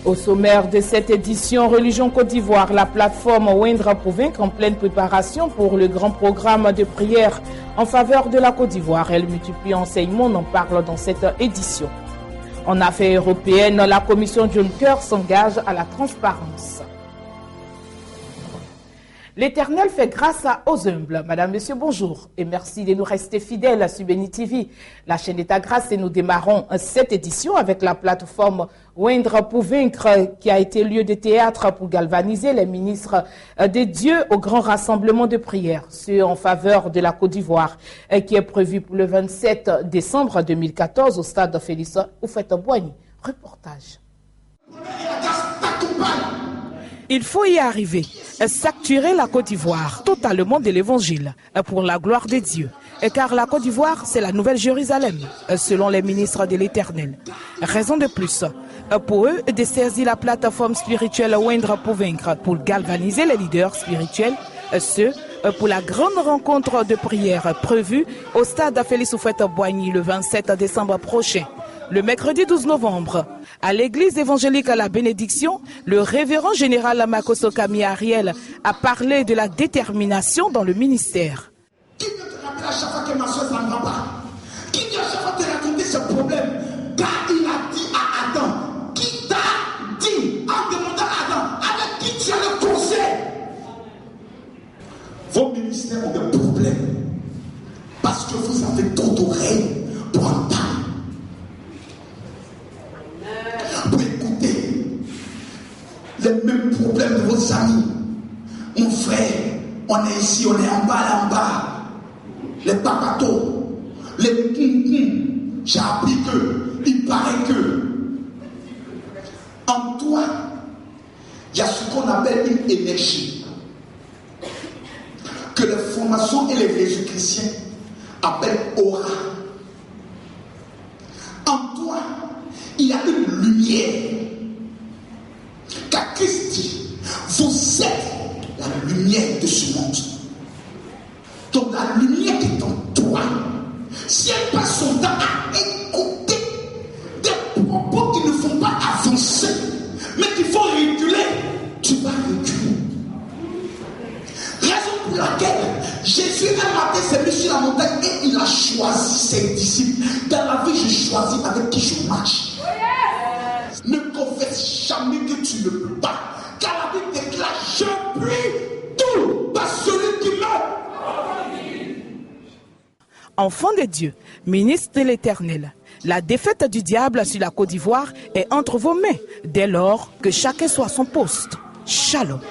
Au sommaire de cette édition Religion Côte d'Ivoire, la plateforme Oindra pour vaincre en pleine préparation pour le grand programme de prière en faveur de la Côte d'Ivoire. Elle multiplie enseignements, on en parle dans cette édition. En affaires européennes, la commission Juncker s'engage à la transparence. L'Éternel fait grâce aux humbles. Madame, Monsieur, bonjour et merci de nous rester fidèles à Subeni TV, la chaîne d'État grâce, et nous démarrons cette édition avec la plateforme Oindra pour vaincre qui a été lieu de théâtre pour galvaniser les ministres des dieux au grand rassemblement de prière, ce en faveur de la Côte d'Ivoire qui est prévu pour le 27 décembre 2014 au stade Félix Houphouët-Boigny. Reportage. Il faut y arriver, saturer la Côte d'Ivoire totalement de l'évangile pour la gloire de Dieu. Car la Côte d'Ivoire, c'est la nouvelle Jérusalem, selon les ministres de l'Éternel. Raison de plus, pour eux, de saisir la plateforme spirituelle Oindra pour vaincre, pour galvaniser les leaders spirituels, pour la grande rencontre de prière prévue au stade Félix Houphouët-Boigny le 27 décembre prochain. Le mercredi 12 novembre, à l'église évangélique à la bénédiction, le révérend général Makoso Kami Ariel a parlé de la détermination dans le ministère. Qui vient te rappeler à chaque fois que ma soeur ça ne va pas? Qui vient à chaque fois te raconter ce problème? Car il a dit à Adam, qui t'a dit en demandant à Adam, avec qui tu as le conseil? Vos ministères ont des problèmes parce que vous avez trop d'oreilles pour entendre. Pour écouter les mêmes problèmes de vos amis. Mon frère, on est ici, on est en bas, là en bas. Les papatos, les poum-poum. J'ai appris que, il paraît que, en toi, il y a ce qu'on appelle une énergie. Que les formations et les réseaux chrétiens appellent aura. En toi, il y a une lumière. Car Christ dit, vous êtes la lumière de ce monde. Donc la lumière qui est en toi, si elle passe son temps à écouter des propos qui ne font pas avancer, mais qui font reculer, tu vas reculer. Raison pour laquelle Jésus un matin s'est mis sur la montagne et il a choisi ses disciples. Dans la vie, je choisis avec qui je marche. Ne confesse jamais que tu ne peux pas. Car la Bible déclare, je puis tout par celui qui meurt. Enfant de Dieu, ministre de l'Éternel, la défaite du diable sur la Côte d'Ivoire est entre vos mains, dès lors que chacun soit à son poste. Shalom.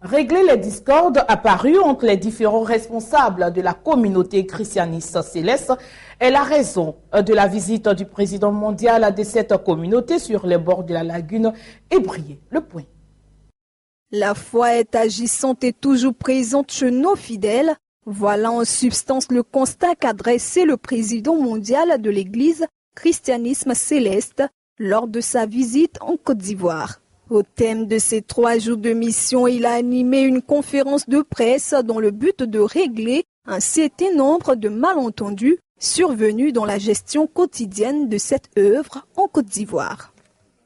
Régler les discordes apparus entre les différents responsables de la communauté christianiste céleste est la raison de la visite du président mondial de cette communauté sur les bords de la lagune Ébrié. Le point. La foi est agissante et toujours présente chez nos fidèles. Voilà en substance le constat qu'a dressé le président mondial de l'Église Christianisme Céleste lors de sa visite en Côte d'Ivoire. Au thème de ces 3 jours de mission, il a animé une conférence de presse dans le but de régler un certain nombre de malentendus survenus dans la gestion quotidienne de cette œuvre en Côte d'Ivoire.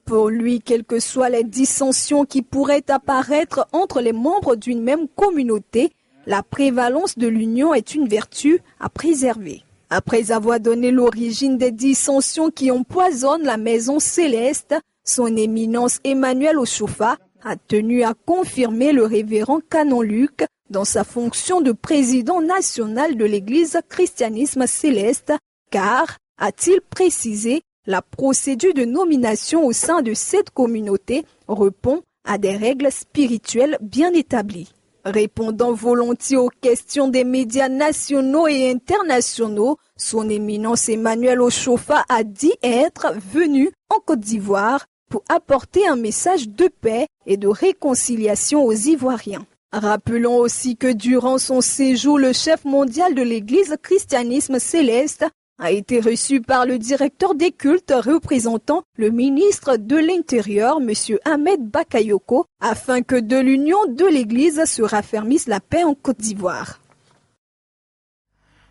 Pour lui, quelles que soient les dissensions qui pourraient apparaître entre les membres d'une même communauté, la prévalence de l'union est une vertu à préserver. Après avoir donné l'origine des dissensions qui empoisonnent la maison céleste, son éminence Emmanuel Oshofa a tenu à confirmer le révérend Canon Luc dans sa fonction de président national de l'Église Christianisme Céleste, car, a-t-il précisé, la procédure de nomination au sein de cette communauté répond à des règles spirituelles bien établies. Répondant volontiers aux questions des médias nationaux et internationaux, son éminence Emmanuel Oshofa a dit être venu en Côte d'Ivoire pour apporter un message de paix et de réconciliation aux Ivoiriens. Rappelons aussi que durant son séjour, le chef mondial de l'Église Christianisme Céleste a été reçu par le directeur des cultes représentant le ministre de l'Intérieur, M. Ahmed Bakayoko, afin que de l'union de l'Église se raffermisse la paix en Côte d'Ivoire.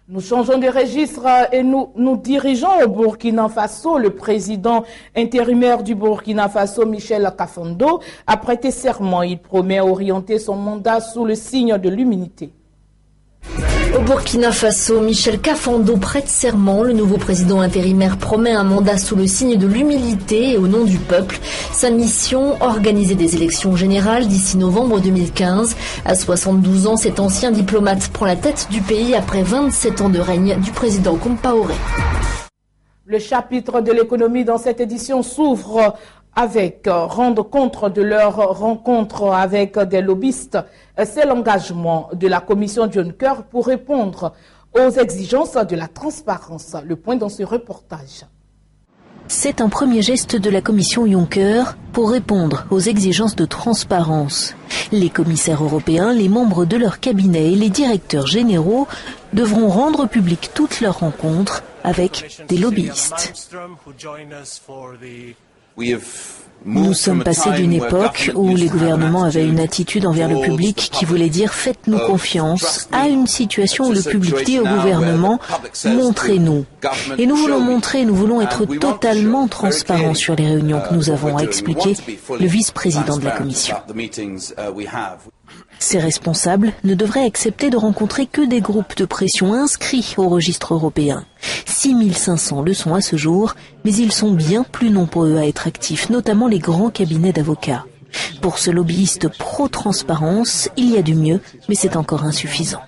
Nous changeons de registre et nous dirigeons au Burkina Faso. Le président intérimaire du Burkina Faso, Michel Kafando, a prêté serment. Il promet orienter son mandat sous le signe de l'humilité. Au Burkina Faso, Michel Kafando prête serment. Le nouveau président intérimaire promet un mandat sous le signe de l'humilité et au nom du peuple. Sa mission, organiser des élections générales d'ici novembre 2015. À 72 ans, cet ancien diplomate prend la tête du pays après 27 ans de règne du président Compaoré. Le chapitre de l'économie dans cette édition s'ouvre avec rendre compte de leur rencontre avec des lobbyistes. C'est l'engagement de la commission Juncker pour répondre aux exigences de la transparence. Le point dans ce reportage. C'est un premier geste de la commission Juncker pour répondre aux exigences de transparence. Les commissaires européens, les membres de leur cabinet et les directeurs généraux devront rendre publiques toutes leurs rencontres avec des lobbyistes. Nous sommes passés d'une époque où les gouvernements avaient une attitude envers le public qui voulait dire « faites-nous confiance » à une situation où le public dit au gouvernement « montrez-nous ». Et nous voulons montrer, nous voulons être totalement transparents sur les réunions que nous avons, a expliqué le vice-président de la Commission. Ces responsables ne devraient accepter de rencontrer que des groupes de pression inscrits au registre européen. 6500 le sont à ce jour, mais ils sont bien plus nombreux à être actifs, notamment les grands cabinets d'avocats. Pour ce lobbyiste pro-transparence, il y a du mieux, mais c'est encore insuffisant.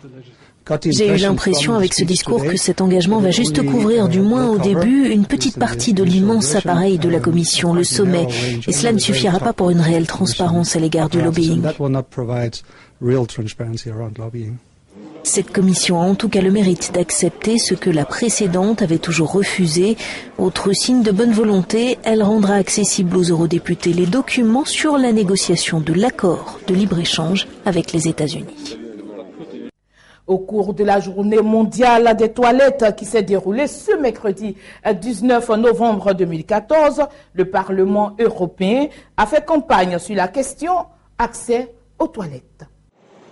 J'ai eu l'impression avec ce discours que cet engagement va juste couvrir, du moins au début, une petite partie de l'immense appareil de la Commission, le sommet, et cela ne suffira pas pour une réelle transparence à l'égard du lobbying. Cette commission a en tout cas le mérite d'accepter ce que la précédente avait toujours refusé. Autre signe de bonne volonté, elle rendra accessibles aux eurodéputés les documents sur la négociation de l'accord de libre-échange avec les États-Unis. Au cours de la journée mondiale des toilettes qui s'est déroulée ce mercredi 19 novembre 2014, le Parlement européen a fait campagne sur la question accès aux toilettes.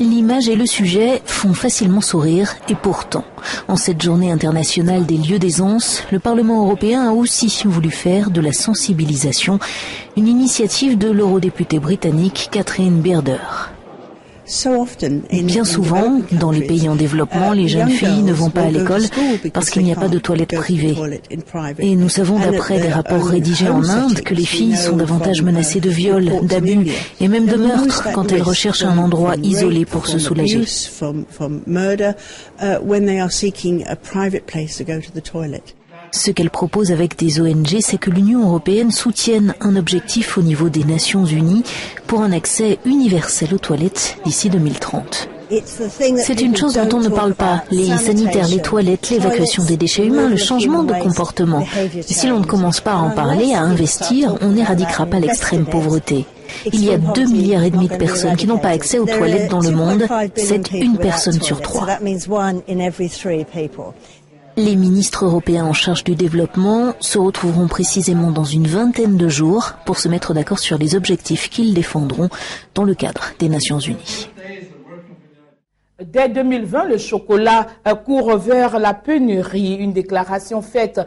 L'image et le sujet font facilement sourire et pourtant, en cette journée internationale des lieux d'aisance, le Parlement européen a aussi voulu faire de la sensibilisation, une initiative de l'eurodéputée britannique Catherine Bearder. Bien souvent, dans les pays en développement, les jeunes filles ne vont pas à l'école parce qu'il n'y a pas de toilettes privées. Et nous savons d'après des rapports rédigés en Inde que les filles sont davantage menacées de viol, d'abus et même de meurtre quand elles recherchent un endroit isolé pour se soulager. Ce qu'elle propose avec des ONG, c'est que l'Union européenne soutienne un objectif au niveau des Nations Unies pour un accès universel aux toilettes d'ici 2030. C'est une chose dont on ne parle pas, les sanitaires, les toilettes, l'évacuation des déchets humains, le changement de comportement. Et si l'on ne commence pas à en parler, à investir, on n'éradiquera pas l'extrême pauvreté. Il y a 2,5 milliards de personnes qui n'ont pas accès aux toilettes dans le monde, c'est une personne sur 3. Les ministres européens en charge du développement se retrouveront précisément dans une vingtaine de jours pour se mettre d'accord sur les objectifs qu'ils défendront dans le cadre des Nations Unies. Dès 2020, le chocolat court vers la pénurie. Une déclaration faite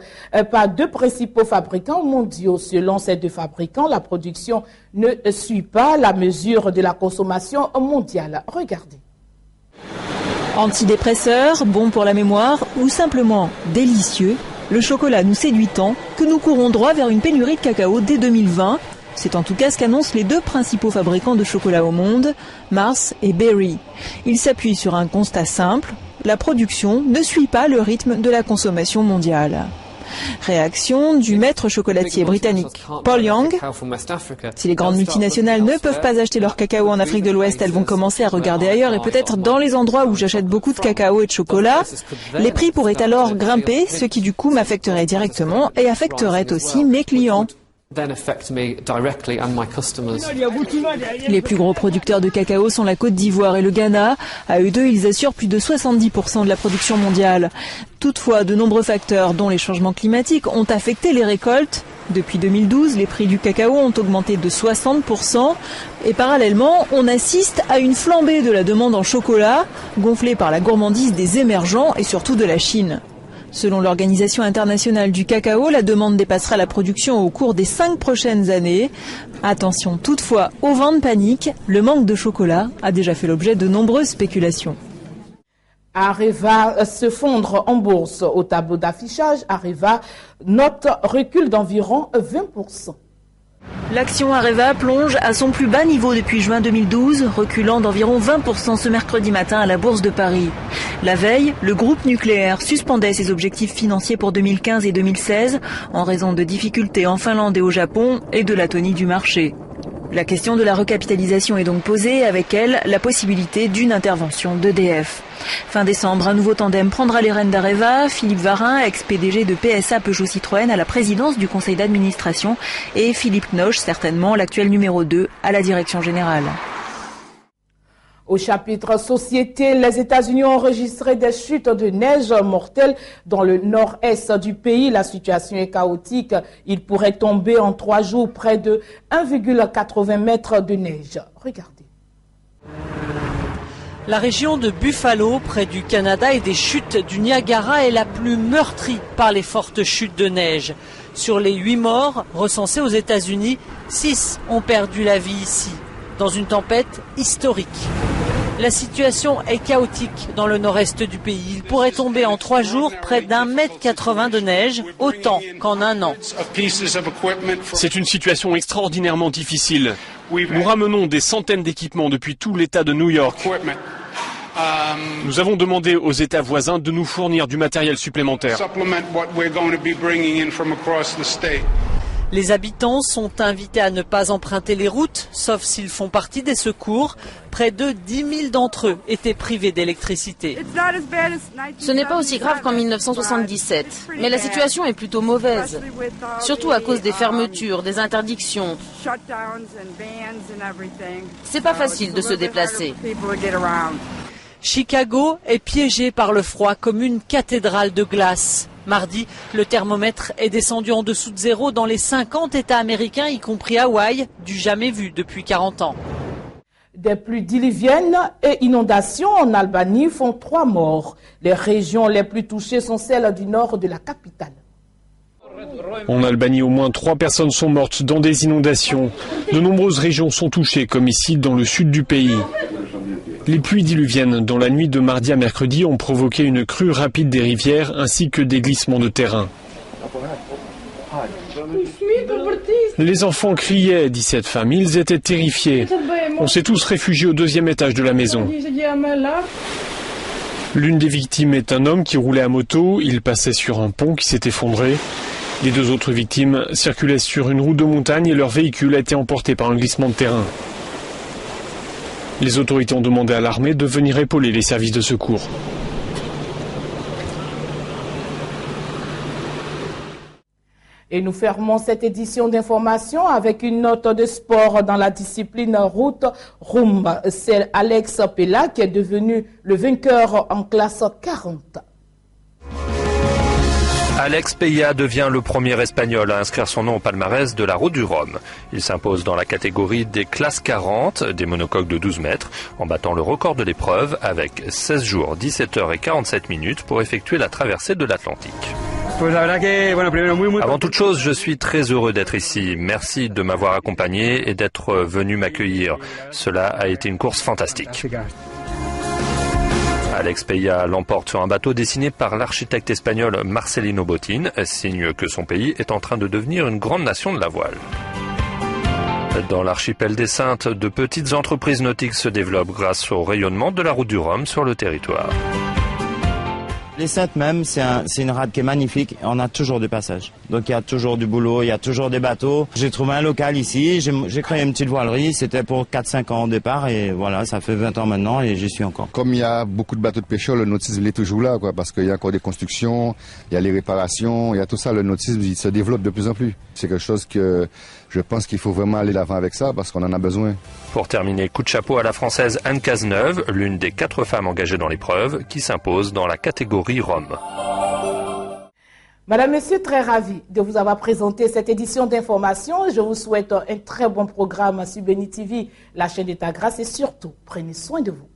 par 2 principaux fabricants mondiaux. Selon ces 2 fabricants, la production ne suit pas la mesure de la consommation mondiale. Regardez. Antidépresseur, bon pour la mémoire ou simplement délicieux, le chocolat nous séduit tant que nous courons droit vers une pénurie de cacao dès 2020. C'est en tout cas ce qu'annoncent les 2 principaux fabricants de chocolat au monde, Mars et Berry. Ils s'appuient sur un constat simple, la production ne suit pas le rythme de la consommation mondiale. Réaction du maître chocolatier britannique Paul Young. Si les grandes multinationales ne peuvent pas acheter leur cacao en Afrique de l'Ouest, elles vont commencer à regarder ailleurs et peut-être dans les endroits où j'achète beaucoup de cacao et de chocolat. Les prix pourraient alors grimper, ce qui du coup m'affecterait directement et affecterait aussi mes clients. Les plus gros producteurs de cacao sont la Côte d'Ivoire et le Ghana. À eux deux, ils assurent plus de 70% de la production mondiale. Toutefois, de nombreux facteurs, dont les changements climatiques, ont affecté les récoltes. Depuis 2012, les prix du cacao ont augmenté de 60%. Et parallèlement, on assiste à une flambée de la demande en chocolat, gonflée par la gourmandise des émergents et surtout de la Chine. Selon l'Organisation internationale du cacao, la demande dépassera la production au cours des 5 prochaines années. Attention toutefois au vent de panique, le manque de chocolat a déjà fait l'objet de nombreuses spéculations. Areva se fondre en bourse. Au tableau d'affichage, Areva note recul d'environ 20%. L'action Areva plonge à son plus bas niveau depuis juin 2012, reculant d'environ 20% ce mercredi matin à la Bourse de Paris. La veille, le groupe nucléaire suspendait ses objectifs financiers pour 2015 et 2016 en raison de difficultés en Finlande et au Japon et de l'atonie du marché. La question de la recapitalisation est donc posée, avec elle la possibilité d'une intervention d'EDF. Fin décembre, un nouveau tandem prendra les rênes d'Areva, Philippe Varin, ex-PDG de PSA Peugeot Citroën à la présidence du conseil d'administration et Philippe Knoche, certainement l'actuel numéro 2 à la direction générale. Au chapitre société, les États-Unis ont enregistré des chutes de neige mortelles dans le nord-est du pays. La situation est chaotique. Il pourrait tomber en 3 jours près de 1,80 mètres de neige. Regardez. La région de Buffalo, près du Canada et des chutes du Niagara, est la plus meurtrie par les fortes chutes de neige. Sur les 8 morts recensés aux États-Unis, 6 ont perdu la vie ici, dans une tempête historique. La situation est chaotique dans le nord-est du pays. Il pourrait tomber en 3 jours près d'1,80 m de neige, autant qu'en un an. C'est une situation extraordinairement difficile. Nous ramenons des centaines d'équipements depuis tout l'État de New York. Nous avons demandé aux États voisins de nous fournir du matériel supplémentaire. Les habitants sont invités à ne pas emprunter les routes, sauf s'ils font partie des secours. Près de 10 000 d'entre eux étaient privés d'électricité. Ce n'est pas aussi grave qu'en 1977, mais la situation est plutôt mauvaise, surtout à cause des fermetures, des interdictions. C'est pas facile de se déplacer. Chicago est piégé par le froid comme une cathédrale de glace. Mardi, le thermomètre est descendu en dessous de zéro dans les 50 États américains, y compris Hawaï, du jamais vu depuis 40 ans. Des pluies diluviennes et inondations en Albanie font 3 morts. Les régions les plus touchées sont celles du nord de la capitale. En Albanie, au moins 3 personnes sont mortes dans des inondations. De nombreuses régions sont touchées, comme ici dans le sud du pays. Les pluies diluviennes dans la nuit de mardi à mercredi ont provoqué une crue rapide des rivières ainsi que des glissements de terrain. Les enfants criaient, dit cette femme, ils étaient terrifiés. On s'est tous réfugiés au 2e étage de la maison. L'une des victimes est un homme qui roulait à moto, il passait sur un pont qui s'est effondré. Les 2 autres victimes circulaient sur une route de montagne et leur véhicule a été emporté par un glissement de terrain. Les autorités ont demandé à l'armée de venir épauler les services de secours. Et nous fermons cette édition d'information avec une note de sport dans la discipline route rumba. C'est Alex Pella qui est devenu le vainqueur en classe 40. Alex Peya devient le premier Espagnol à inscrire son nom au palmarès de la Route du Rhum. Il s'impose dans la catégorie des classes 40, des monocoques de 12 mètres, en battant le record de l'épreuve avec 16 jours, 17 heures et 47 minutes pour effectuer la traversée de l'Atlantique. Avant toute chose, je suis très heureux d'être ici. Merci de m'avoir accompagné et d'être venu m'accueillir. Cela a été une course fantastique. Alex Peya l'emporte sur un bateau dessiné par l'architecte espagnol Marcelino Botín, signe que son pays est en train de devenir une grande nation de la voile. Dans l'archipel des Saintes, de petites entreprises nautiques se développent grâce au rayonnement de la Route du Rhum sur le territoire. Les Saintes même, c'est une rade qui est magnifique. On a toujours du passage. Donc il y a toujours du boulot, il y a toujours des bateaux. J'ai trouvé un local ici, j'ai créé une petite voilerie. C'était pour 4-5 ans au départ et voilà, ça fait 20 ans maintenant et j'y suis encore. Comme il y a beaucoup de bateaux de pêcheurs, le nautisme est toujours là, quoi, parce qu'il y a encore des constructions, il y a les réparations, il y a tout ça. Le nautisme il se développe de plus en plus. C'est quelque chose que je pense qu'il faut vraiment aller l'avant avec ça parce qu'on en a besoin. Pour terminer, coup de chapeau à la Française Anne Cazeneuve, l'une des 4 femmes engagées dans l'épreuve, qui s'impose dans la catégorie Rome. Madame, Monsieur, très ravi de vous avoir présenté cette édition d'information. Je vous souhaite un très bon programme sur Béni TV, la chaîne d'État Grâce et surtout, prenez soin de vous.